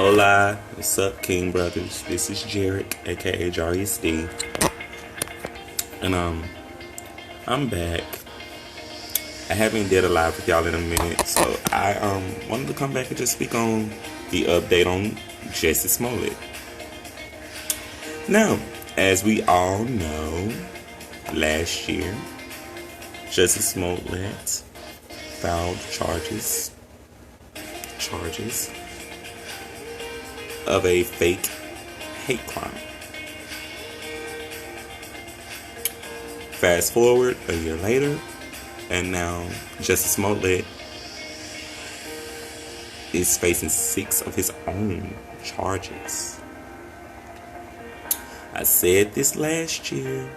Hola, what's up, King Brothers? This is Jarek, aka Jarius D, and I'm back. I haven't did a live with y'all in a minute, so I wanted to come back and just speak on the update on Jessie Smollett. Now, as we all know, last year Jessie Smollett filed charges of a fake hate crime. Fast forward a year later, and now Jessie Smollett is facing 6 of his own charges. I said this last year.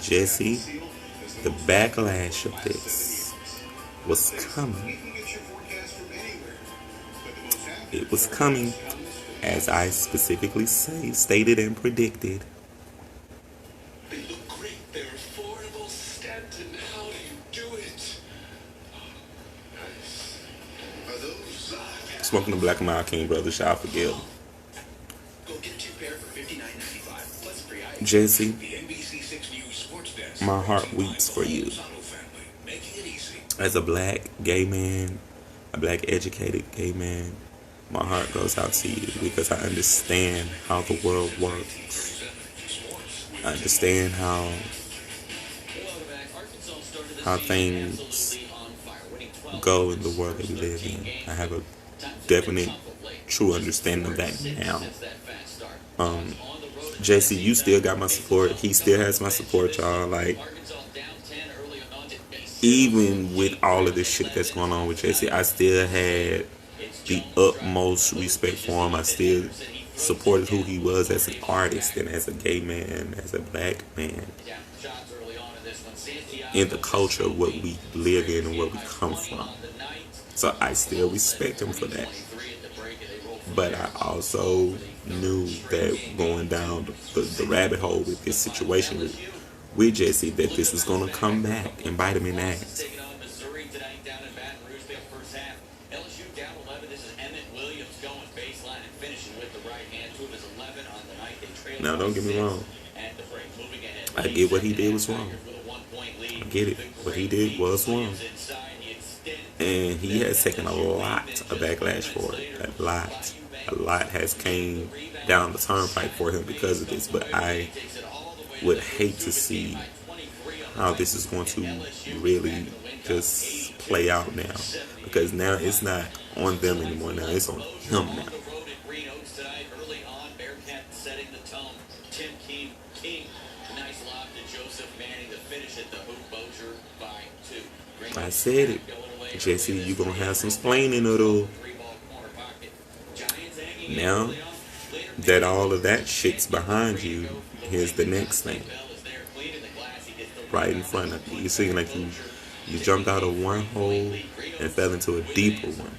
Jessie, the backlash of this was coming. It was coming, as I specifically stated and predicted. They look great. They're affordable. Stanton, how do you do it? Nice. Are those Smoking the Black and Mild King Brothers, y'all forgive. Go get 2 pair for $59.95 plus free item. Jessie, The NBC6 News Sports Desk. my heart weeps for you. Making it easy. As a black gay man, a black educated gay man, my heart goes out to you because I understand how the world works. I understand how things go in the world that we live in. I have a definite, true understanding of that now. Jessie, you still got my support. He still has my support, y'all. Like, even with all of this shit that's going on with Jessie, I still had the utmost respect for him. I still supported who he was as an artist and as a gay man, as a black man, in the culture of what we live in and where we come from. So I still respect him for that. But I also knew that going down the rabbit hole with this situation with Jessie, that this was going to come back and bite him in the ass. Now, don't get me wrong. I get what he did was wrong. I get it. What he did was wrong. And he has taken a lot of backlash for it. A lot has came down the turnpike for him because of this. But I would hate to see how this is going to really just play out now. Because now it's not on them anymore. Now it's on him now. I said it. Jessie, you gonna have some splaining to do. Now that all of that shit's behind you, here's the next thing. Right in front of you. You see, like you jumped out of one hole and fell into a deeper one.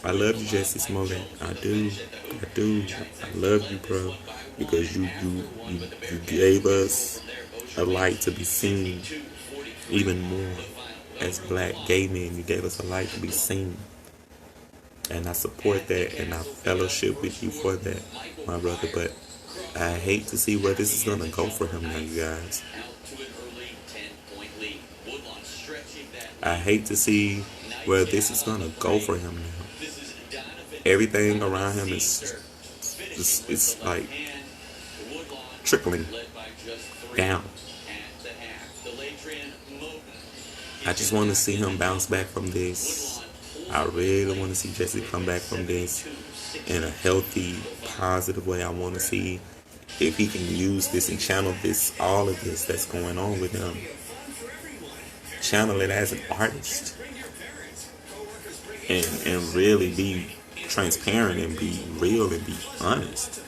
I love you, Jessie Smollett. I do. I love you, bro, because you gave us a light to be seen even more. As black gay men, you gave us a light to be seen. And I support that, and I fellowship with you for that, my brother. But I hate to see where this is going to go for him now, you guys. I hate to see where this is going to go for him now. Everything around him is like trickling down. I just want to see him bounce back from this. I really want to see Jessie come back from this in a healthy, positive way. I want to see if he can use this and channel this, all of this that's going on with him. Channel it as an artist. And really be transparent and be real and be honest.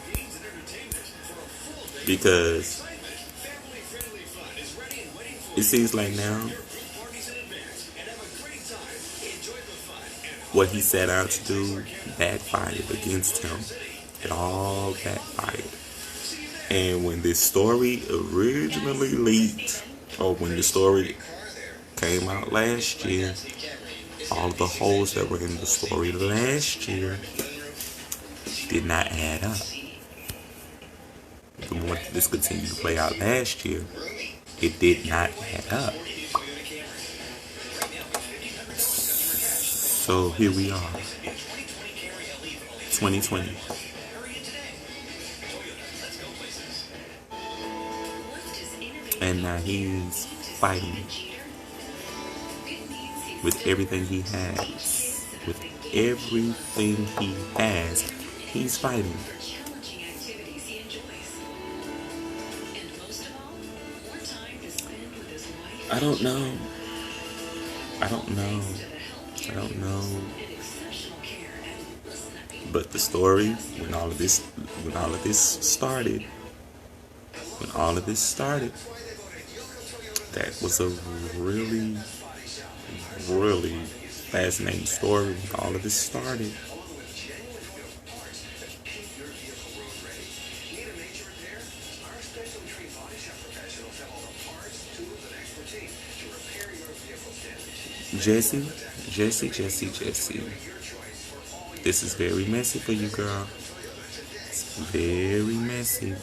Because it seems like now what he set out to do backfired against him. It all backfired. And when this story originally leaked, or when the story came out last year, all of the holes that were in the story last year did not add up. The more this continued to play out last year, it did not add up. So here we are, 2020. And now he's fighting with everything he has. With everything he has, he's fighting. I don't know. But the story, when all of this started, that was a really, really fascinating story when all of this started. Jessie. This is very messy for you, girl. It's very messy.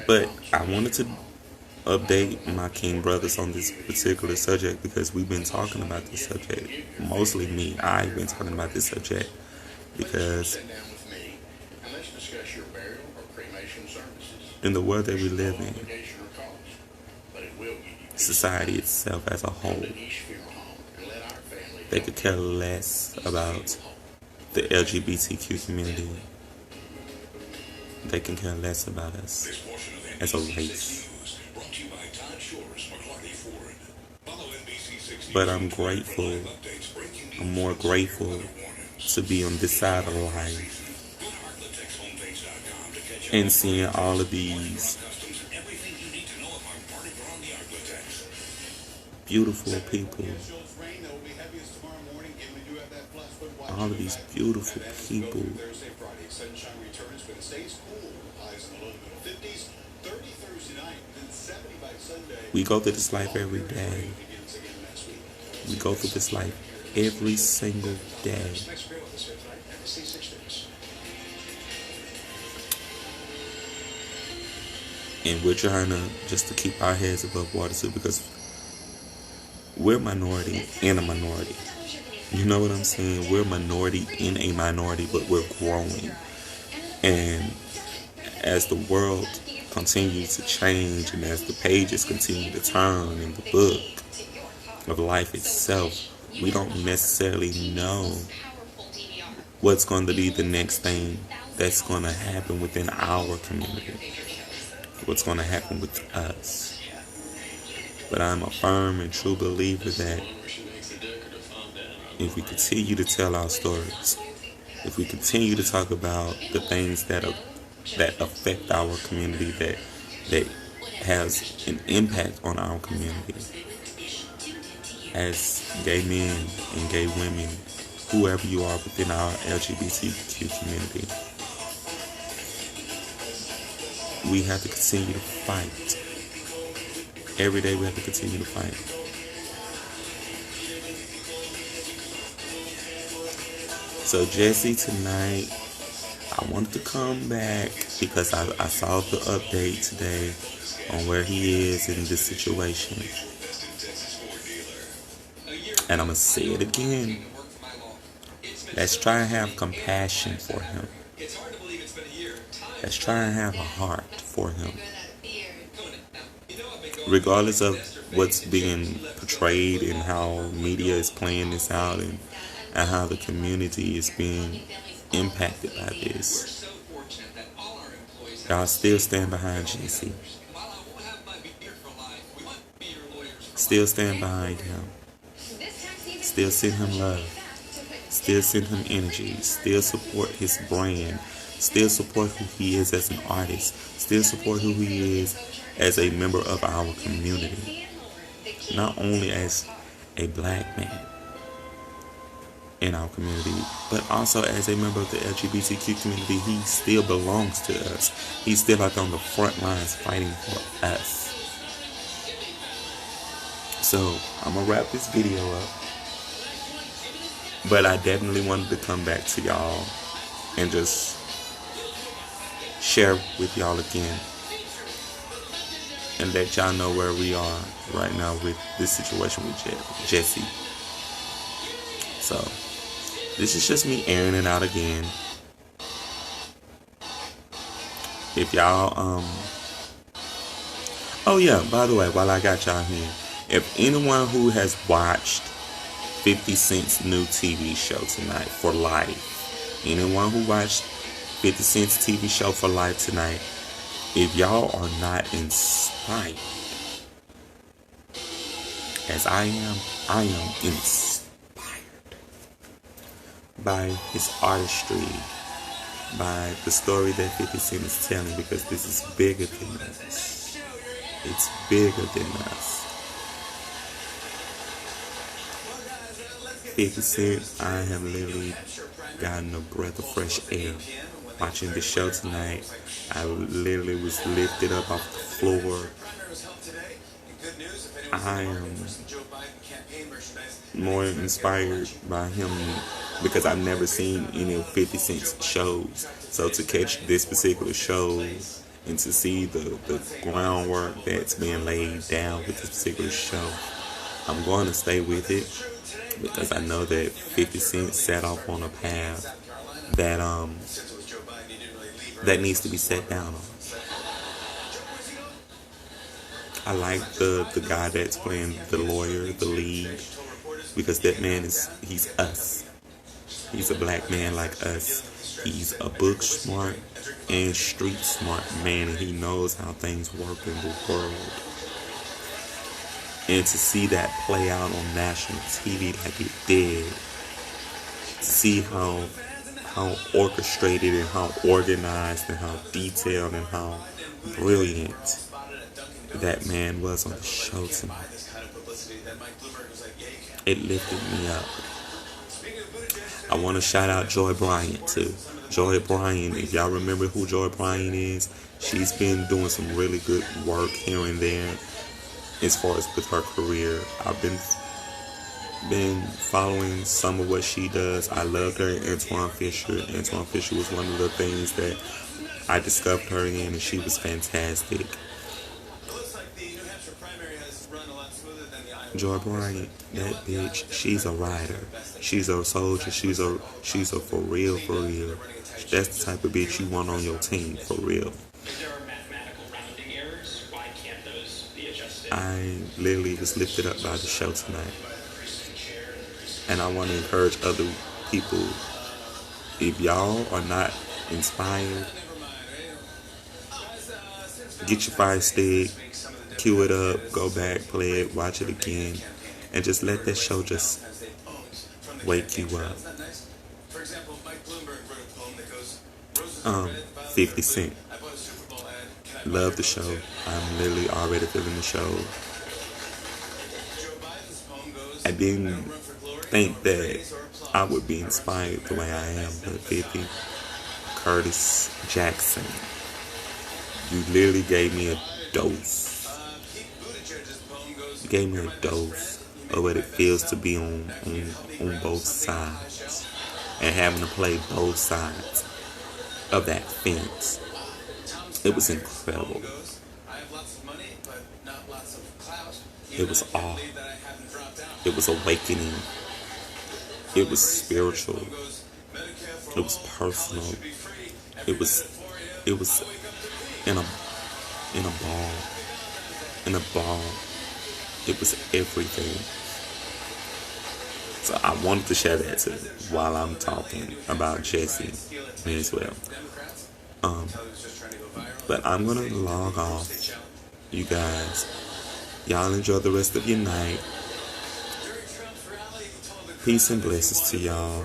But I wanted to update my King brothers on this particular subject because we've been talking about this subject. Mostly me. I've been talking about this subject because in the world that we live in, society itself as a whole, they could care less about the LGBTQ community. They can care less about us as a race. But I'm grateful. I'm more grateful to be on this side of life and seeing all of these beautiful people. All of these beautiful people. We go through this life every day. We go through this life every single day. And we're trying to keep our heads above water too, because we're a minority in a minority. You know what I'm saying? We're a minority in a minority, but we're growing. And as the world continues to change and as the pages continue to turn in the book of life itself, we don't necessarily know what's going to be the next thing that's going to happen within our community, what's going to happen with us. But I'm a firm and true believer that if we continue to tell our stories, if we continue to talk about the things that affect our community, that has an impact on our community, as gay men and gay women, whoever you are within our LGBTQ community, we have to continue to fight. Every day we have to continue to fight. So Jessie, tonight, I wanted to come back because I saw the update today on where he is in this situation. And I'm going to say it again. Let's try and have compassion for him. Let's try and have a heart for him. Regardless of what's being portrayed and how media is playing this out and how the community is being impacted by this, y'all still stand behind Jessie. Still stand behind him. Still send him love. Still send him energy. Still support his brand. Still support who he is as an artist. Still support who he is as a member of our community. Not only as a black man in our community, but also as a member of the LGBTQ community. He still belongs to us. He's still out on the front lines fighting for us. So I'm gonna wrap this video up. But I definitely wanted to come back to y'all and just share with y'all again and let y'all know where we are right now with this situation with Jessie. So this is just me airing it out again. If y'all oh yeah, by the way, while I got y'all here, if anyone who has watched 50 Cent's new TV show tonight, For Life, anyone who watched 50 Cent's TV show For Life tonight, if y'all are not inspired as I am inspired by his artistry, by the story that 50 Cent is telling, because this is bigger than us. It's bigger than us. 50 Cent, I have literally gotten a breath of fresh air watching the show tonight. I literally was lifted up off the floor. I am more inspired by him because I've never seen any of 50 Cent's shows. So to catch this particular show and to see the groundwork that's being laid down with this particular show, I'm going to stay with it because I know that 50 Cent set off on a path that that needs to be set down on. I like the guy that's playing the lawyer, the lead, because that man he's us. He's a black man like us. He's a book smart and street smart man, and he knows how things work in the world. And to see that play out on national TV like it did, to see how orchestrated and how organized and how detailed and how brilliant that man was on the show tonight, it lifted me up. I want to shout out Joy Bryant too. Joy Bryant, if y'all remember who Joy Bryant is, she's been doing some really good work here and there as far as with her career. I've been following some of what she does. I loved her in Antoine Fisher. Antoine Fisher was one of the things that I discovered her in, and she was fantastic. Joy Bryant, that bitch, she's a rider. She's a soldier. She's a for real. That's the type of bitch you want on your team, for real. I literally was lifted up by the show tonight. And I want to encourage other people, if y'all are not inspired, get your Fire Stick, cue it up, go back, play it, watch it again, and just let that show just wake you up. 50 Cent. Love the show. I'm literally already feeling the show. I didn't think that I would be inspired the way I am, but 50, Curtis Jackson, you literally gave me a dose. You gave me a dose of what it feels to be on both sides and having to play both sides of that fence. It was incredible. It was awe. It was awakening. It was spiritual. It was personal. It was in a ball. It was everything. So I wanted to share that too while I'm talking about Jessie as well. But I'm gonna log off. You guys, y'all enjoy the rest of your night. Peace and blessings to y'all.